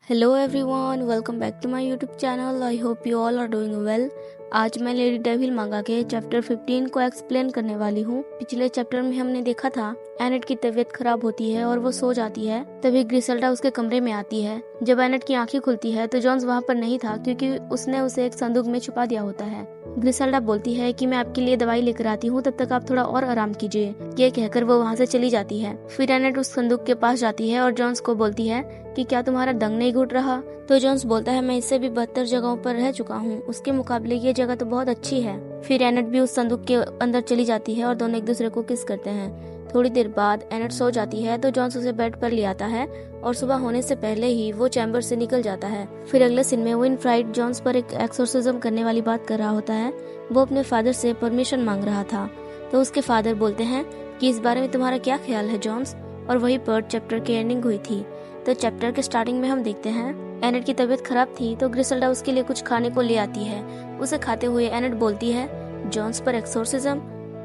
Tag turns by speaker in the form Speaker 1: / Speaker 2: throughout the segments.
Speaker 1: Hello everyone, welcome back to my YouTube channel. I hope you all are doing well. आज मैं lady devil मंगा के chapter 15 को explain करने वाली हूँ। पिछले चैप्टर में हमने देखा था एनेट की तबीयत खराब होती है और वो सो जाती है। तभी ग्रिसेल्डा उसके कमरे में आती है। जब एनेट की आंखें खुलती है तो जॉन्स वहाँ पर नहीं था क्योंकि उसने उसे एक संदूक में छुपा दिया होता है। ग्रिसेल्डा बोलती है कि मैं आपके लिए दवाई लेकर आती हूँ, तब तक आप थोड़ा और आराम कीजिए। ये कहकर वो वहाँ से चली जाती है। फिर एनेट उस संदूक के पास जाती है और जॉन्स को बोलती है कि क्या तुम्हारा दंग नहीं घुट रहा। तो जॉन्स बोलता है मैं इससे भी 72 जगहों पर रह चुका हूँ, उसके मुकाबले ये जगह तो बहुत अच्छी है। फिर एनेट भी उस संदूक के अंदर चली जाती है और दोनों एक दूसरे को किस करते हैं। थोड़ी देर बाद एनेट सो जाती है तो जॉन्स उसे बेड पर ले आता है और सुबह होने से पहले ही वो चैम्बर से निकल जाता है। फिर अगले सीन में विनफ्राइड जॉन्स पर एक एक्सोर्सिज्म करने वाली बात कर रहा होता है। वो अपने फादर से परमिशन मांग रहा था तो उसके फादर बोलते हैं कि इस बारे में तुम्हारा क्या ख्याल है जॉन्स। और वही पर चैप्टर की एंडिंग हुई थी। तो चैप्टर के स्टार्टिंग में हम देखते हैं एनेट की तबीयत खराब थी तो ग्रिसेल्डा उसके लिए कुछ खाने को ले आती है। उसे खाते हुए एनेट बोलती है जॉन्स पर एक्सोर्सिज्म।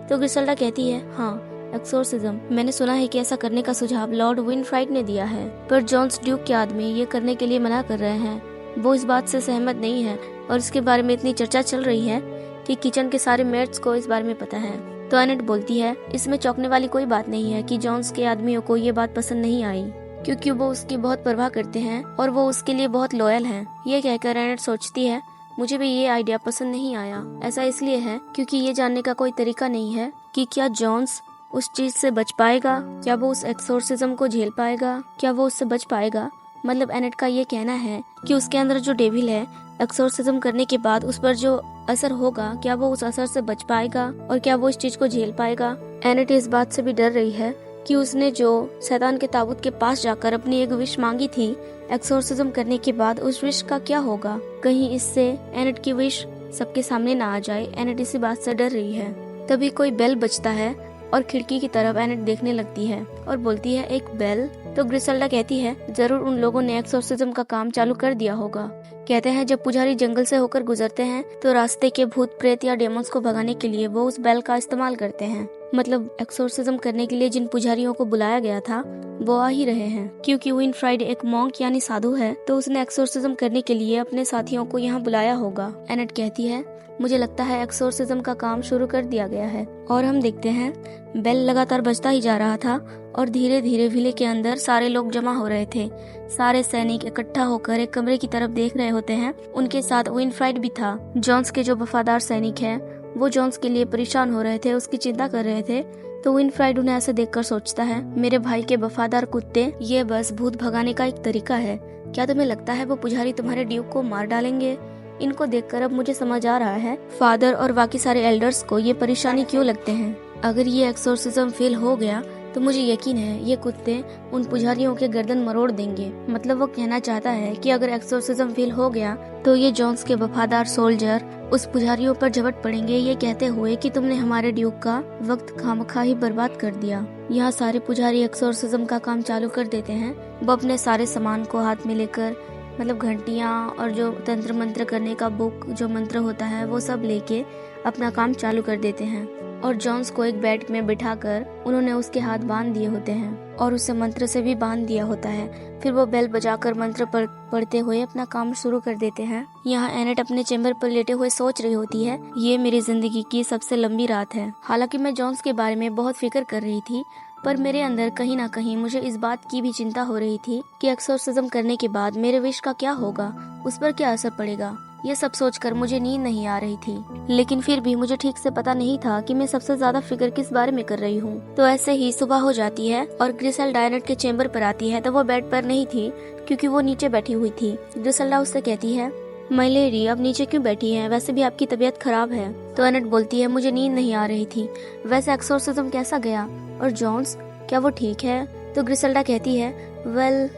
Speaker 1: तो ग्रिसेल्डा कहती है हाँ, एक्सोर्सिज्म। मैंने सुना है कि ऐसा करने का सुझाव लॉर्ड विनफ्राइड ने दिया है, पर जॉन्स ड्यूक के आदमी ये करने के लिए मना कर रहे हैं। वो इस बात से सहमत नहीं है और इसके बारे में इतनी चर्चा चल रही है कि किचन के सारे मेट्स को इस बारे में पता है। तो एनेट बोलती है इसमें चौंकने वाली कोई बात नहीं है कि जॉन्स के आदमियों को ये बात पसंद नहीं आई, क्योंकि वो उसकी बहुत परवाह करते हैं और वो उसके लिए बहुत लॉयल हैं। ये कहकर एनेट सोचती है मुझे भी ये आइडिया पसंद नहीं आया। ऐसा इसलिए है क्योंकि ये जानने का कोई तरीका नहीं है कि क्या जॉन्स उस चीज से बच पाएगा, क्या वो उस एक्सोर्सिज्म को झेल पाएगा, क्या वो उससे बच पाएगा। मतलब एनेट का ये कहना है कि उसके अंदर जो डेविल है, एक्सोर्सिज्म करने के बाद उस पर जो असर होगा, क्या वो उस असर से बच पाएगा और क्या वो इस चीज को झेल पाएगा। एनेट इस बात से भी डर रही है कि उसने जो शैतान के ताबूत के पास जाकर अपनी एक विश मांगी थी एक्सोर्सिज्म करने के बाद, उस विश का क्या होगा। कहीं इससे एनेट की विश सबके सामने ना आ जाए। एनेट इसी बात से डर रही है। तभी कोई बेल बजता है और खिड़की की तरफ एनेट देखने लगती है और बोलती है एक बेल। तो ग्रिसेल्डा कहती है जरूर उन लोगों ने एक्सोर्सिज्म का काम चालू कर दिया होगा। कहते हैं जब पुजारी जंगल से होकर गुजरते हैं तो रास्ते के भूत प्रेत या डेमोन्स को भगाने के लिए वो उस बेल का इस्तेमाल करते हैं। मतलब एक्सोर्सिज्म करने के लिए जिन पुजारियों को बुलाया गया था वो आ ही रहे हैं। क्योंकि विनफ्राइड एक मॉन्क यानी साधु है तो उसने एक्सोर्सिज्म करने के लिए अपने साथियों को यहाँ बुलाया होगा। एनेट कहती है मुझे लगता है एक्सोर्सिज्म का काम शुरू कर दिया गया है। और हम देखते हैं बेल लगातार बजता ही जा रहा था और धीरे धीरे विले के अंदर सारे लोग जमा हो रहे थे। सारे सैनिक इकट्ठा होकर एक कमरे की तरफ देख रहे होते हैं। उनके साथ विनफ्राइड भी था। जॉन्स के जो वफादार सैनिक हैं वो जॉन्स के लिए परेशान हो रहे थे, उसकी चिंता कर रहे थे। तो विनफ्राइड उन्हें ऐसे देखकर सोचता है मेरे भाई के वफादार कुत्ते, ये बस भूत भगाने का एक तरीका है। क्या तुम्हें लगता है वो पुजारी तुम्हारे ड्यूक को मार डालेंगे? इनको देखकर अब मुझे समझ आ रहा है फादर और बाकी सारे एल्डर्स को ये परेशानी क्यों लगते हैं। अगर ये एक्सोर्सिज्म फेल हो गया तो मुझे यकीन है ये कुत्ते उन पुजारियों के गर्दन मरोड़ देंगे। मतलब वो कहना चाहता है कि अगर एक्सोर्सिज्म फेल हो गया तो ये जॉन्स के वफादार सोल्जर उस पुजारियों पर झपट पड़ेंगे, ये कहते हुए कि तुमने हमारे ड्यूक का वक्त खामखा ही बर्बाद कर दिया। यहाँ सारे पुजारी एक्सोर्सिज्म का काम चालू कर देते हैं। वो अपने सारे सामान को हाथ में लेकर, मतलब घंटियाँ और जो तंत्र मंत्र करने का बुक जो मंत्र होता है वो सब लेके अपना काम चालू कर देते हैं। और जॉन्स को एक बेड में बिठाकर उन्होंने उसके हाथ बांध दिए होते हैं और उसे मंत्र से भी बांध दिया होता है। फिर वो बेल बजाकर मंत्र पढ़ते हुए अपना काम शुरू कर देते हैं। यहाँ एनेट अपने चेम्बर पर लेटे हुए सोच रही होती है ये मेरी जिंदगी की सबसे लंबी रात है। हालांकि मैं जॉन्स के बारे में बहुत फिक्र कर रही थी, पर मेरे अंदर कहीं ना कहीं मुझे इस बात की भी चिंता हो रही थी कि एक्सोर्सिज्म करने के बाद मेरे विश का क्या होगा, उस पर क्या असर पड़ेगा। ये सब सोचकर मुझे नींद नहीं आ रही थी, लेकिन फिर भी मुझे ठीक से पता नहीं था कि मैं सबसे ज्यादा फिक्र किस बारे में कर रही हूँ। तो ऐसे ही सुबह हो जाती है और ग्रिसेल्डा एनेट के चेम्बर पर आती है तो वो बेड पर नहीं थी क्योंकि वो नीचे बैठी हुई थी। ग्रिसेल्डा उससे कहती है माय लेडी अब नीचे क्यों बैठी है, वैसे भी आपकी तबीयत खराब है। तो एनेट बोलती है मुझे नींद नहीं आ रही थी। वैसे एक्सोर्सिज्म कैसा गया और जॉन्स क्या वो ठीक है? तो ग्रिसेल्डा कहती है वेल।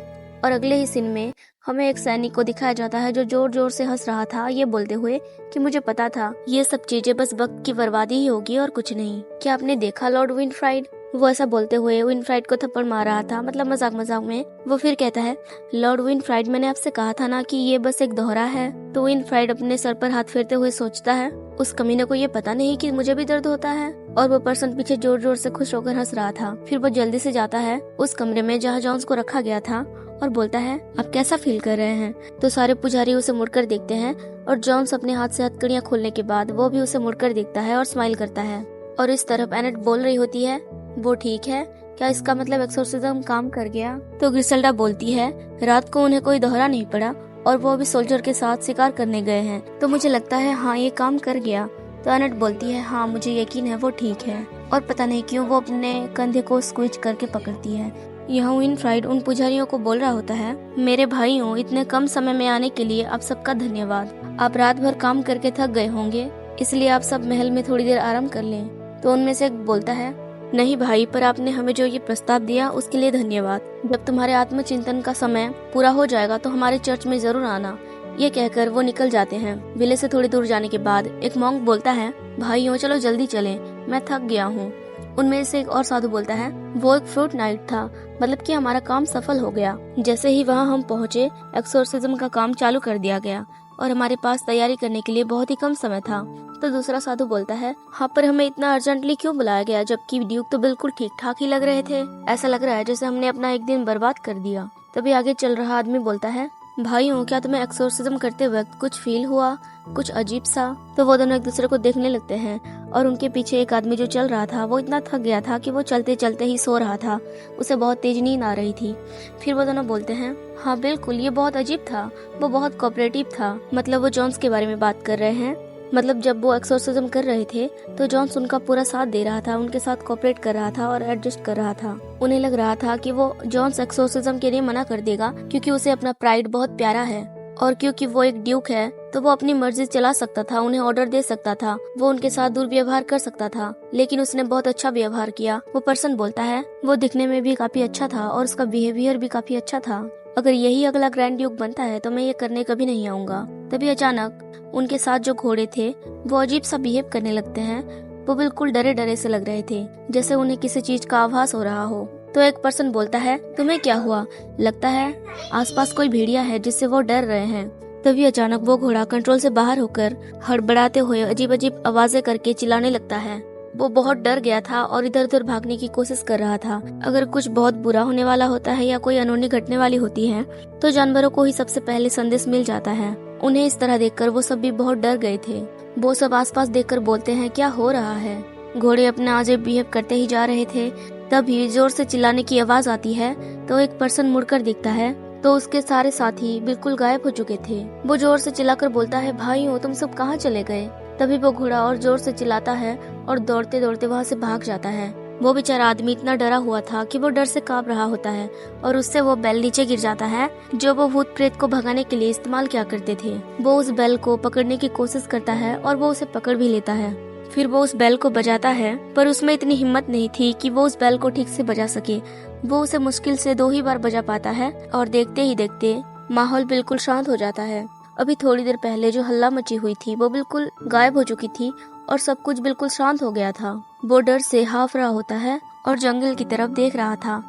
Speaker 1: और अगले ही सीन में हमें एक सैनिक को दिखाया जाता है जो जोर जोर से हंस रहा था, ये बोलते हुए कि मुझे पता था ये सब चीजें बस वक्त की बर्बादी ही होगी और कुछ नहीं। क्या आपने देखा लॉर्ड विनफ्राइड? वो ऐसा बोलते हुए विनफ्राइड को थप्पड़ मार रहा था, मतलब मजाक मजाक में। वो फिर कहता है लॉर्ड विनफ्राइड मैंने आपसे कहा था ना कि ये बस एक दोहरा है। तो विनफ्राइड अपने सर पर हाथ फेरते हुए सोचता है उस कमीने को ये पता नहीं कि मुझे भी दर्द होता है। और वो पर्सन पीछे जोर जोर से खुश होकर हंस रहा था। फिर वो जल्दी से जाता है उस कमरे में जहाँ जॉन्स को रखा गया था और बोलता है आप कैसा फील कर रहे हैं। तो सारे पुजारी उसे मुड़कर देखते हैं और जॉन्स अपने हाथ से हथकड़ियां खोलने के बाद वो भी उसे मुड़कर देखता है और स्माइल करता है। और इस तरफ एनेट बोल रही होती है वो ठीक है, क्या इसका मतलब एक्सोर्सिज्म काम कर गया। तो ग्रिसेल्डा बोलती है रात को उन्हें कोई दौरा नहीं पड़ा और वो अभी सोल्जर के साथ शिकार करने गए हैं, तो मुझे लगता है हाँ ये काम कर गया। तो एनेट बोलती है हाँ मुझे यकीन है वो ठीक है। और पता नहीं क्यों वो अपने कंधे को स्क्विच करके पकड़ती है। यहाँ विनफ्राइड उन पुजारियों को बोल रहा होता है मेरे भाइयों, इतने कम समय में आने के लिए आप सबका धन्यवाद। आप रात भर काम करके थक गए होंगे, इसलिए आप सब महल में थोड़ी देर आराम कर लें। तो उनमें से एक बोलता है नहीं भाई, पर आपने हमें जो ये प्रस्ताव दिया उसके लिए धन्यवाद। जब तुम्हारे आत्मचिंतन का समय पूरा हो जाएगा तो हमारे चर्च में जरूर आना। ये कहकर वो निकल जाते हैं। विले से थोड़ी दूर जाने के बाद एक मॉन्क बोलता है भाइयों चलो जल्दी चलें, मैं थक गया हूँ। उनमें से एक और साधु बोलता है वो एक फ्रूट नाइट था, मतलब कि हमारा काम सफल हो गया। जैसे ही वहाँ हम पहुँचे एक्सोर्सिज्म का काम चालू कर दिया गया और हमारे पास तैयारी करने के लिए बहुत ही कम समय था। तो दूसरा साधु बोलता है हाँ, पर हमें इतना अर्जेंटली क्यों बुलाया गया, जबकि ड्यूक तो बिल्कुल ठीक ठाक ही लग रहे थे। ऐसा लग रहा है जैसे हमने अपना एक दिन बर्बाद कर दिया। तभी आगे चल रहा आदमी बोलता है भाइयों क्या तुम्हें एक्सोर्सिज्म करते वक्त कुछ फील हुआ, कुछ अजीब सा। तो वो दोनों एक दूसरे को देखने लगते हैं और उनके पीछे एक आदमी जो चल रहा था वो इतना थक गया था कि वो चलते चलते ही सो रहा था। उसे बहुत तेज नींद आ रही थी। फिर वो दोनों बोलते हैं हाँ बिल्कुल, ये बहुत अजीब था, वो बहुत कोऑपरेटिव था। मतलब वो जॉन्स के बारे में बात कर रहे हैं। मतलब जब वो एक्सोर्सिज्म कर रहे थे तो जॉन्स उनका पूरा साथ दे रहा था, उनके साथ कोऑपरेट कर रहा था और एडजस्ट कर रहा था। उन्हें लग रहा था कि वो जॉन्स एक्सोर्सिज्म के लिए मना कर देगा क्योंकि उसे अपना प्राइड बहुत प्यारा है और क्योंकि वो एक ड्यूक है तो वो अपनी मर्जी चला सकता था, उन्हें ऑर्डर दे सकता था, वो उनके साथ दुर्व्यवहार कर सकता था। लेकिन उसने बहुत अच्छा व्यवहार किया। वो पर्सन बोलता है वो दिखने में भी काफी अच्छा था और उसका बिहेवियर भी काफी अच्छा था। अगर यही अगला ग्रैंड ड्यूक बनता है तो मैं ये करने कभी नहीं आऊंगा। तभी अचानक उनके साथ जो घोड़े थे वो अजीब सा बिहेव करने लगते हैं। वो बिल्कुल डरे डरे से लग रहे थे, जैसे उन्हें किसी चीज का आभास हो रहा हो। तो एक पर्सन बोलता है तुम्हें क्या हुआ, लगता है आसपास कोई भेड़िया है जिससे वो डर रहे हैं। तभी अचानक वो घोड़ा कंट्रोल से बाहर होकर हड़बड़ाते हुए अजीब अजीब आवाजें करके चिल्लाने लगता है। वो बहुत डर गया था और इधर उधर भागने की कोशिश कर रहा था। अगर कुछ बहुत बुरा होने वाला होता है या कोई अनहोनी घटने वाली होती है तो जानवरों को ही सबसे पहले संदेश मिल जाता है। उन्हें इस तरह देखकर वो सब भी बहुत डर गए थे। वो सब आसपास देखकर बोलते हैं क्या हो रहा है। घोड़े अपना अजीब बिहेव करते ही जा रहे थे। तभी जोर से चिल्लाने की आवाज आती है तो एक पर्सन मुड़कर दिखता है तो उसके सारे साथी बिल्कुल गायब हो चुके थे। वो जोर से चिल्लाकर बोलता है भाइयों तुम सब कहाँ चले गए। तभी वो घोड़ा और जोर से चिल्लाता है और दौड़ते दौड़ते वहाँ से भाग जाता है। वो बेचारा आदमी इतना डरा हुआ था कि वो डर से कांप रहा होता है और उससे वो बेल नीचे गिर जाता है जो वो भूत प्रेत को भगाने के लिए इस्तेमाल किया करते थे। वो उस बेल को पकड़ने की कोशिश करता है और वो उसे पकड़ भी लेता है। फिर वो उस बेल को बजाता है पर उसमें इतनी हिम्मत नहीं थी कि वो उस बेल को ठीक से बजा सके। वो उसे मुश्किल से 2 ही बार बजा पाता है और देखते ही देखते माहौल बिल्कुल शांत हो जाता है। अभी थोड़ी देर पहले जो हल्ला मची हुई थी वो बिल्कुल गायब हो चुकी थी और सब कुछ बिल्कुल शांत हो गया था। वो डर से हाफ रहा होता है और जंगल की तरफ देख रहा था।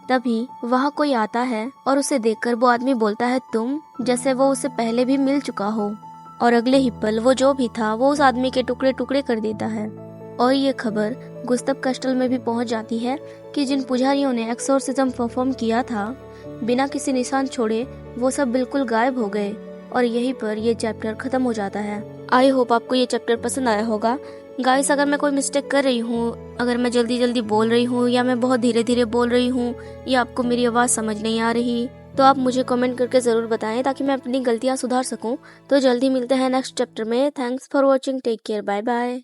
Speaker 1: तभी वहाँ कोई आता है और उसे देखकर वो आदमी बोलता है तुम, जैसे वो उसे पहले भी मिल चुका हो। और अगले ही पल वो जो भी था वो उस आदमी के टुकड़े टुकड़े कर देता है। और ये खबर गुस्तव कस्टल में भी पहुंच जाती है कि जिन पुजारियों ने एक्सोर्सिज्म परफॉर्म किया था बिना किसी निशान छोड़े वो सब बिल्कुल गायब हो गए। और यहीं पर ये चैप्टर खत्म हो जाता है। आई होप आपको ये चैप्टर पसंद आया होगा। गाइस अगर मैं कोई मिस्टेक कर रही हूँ, अगर मैं जल्दी जल्दी बोल रही हूँ या मैं बहुत धीरे धीरे बोल रही हूँ या आपको मेरी आवाज़ समझ नहीं आ रही तो आप मुझे कमेंट करके ज़रूर बताएं ताकि मैं अपनी गलतियाँ सुधार सकूँ। तो जल्दी मिलते हैं नेक्स्ट चैप्टर में। Thanks for watching, take care, bye bye.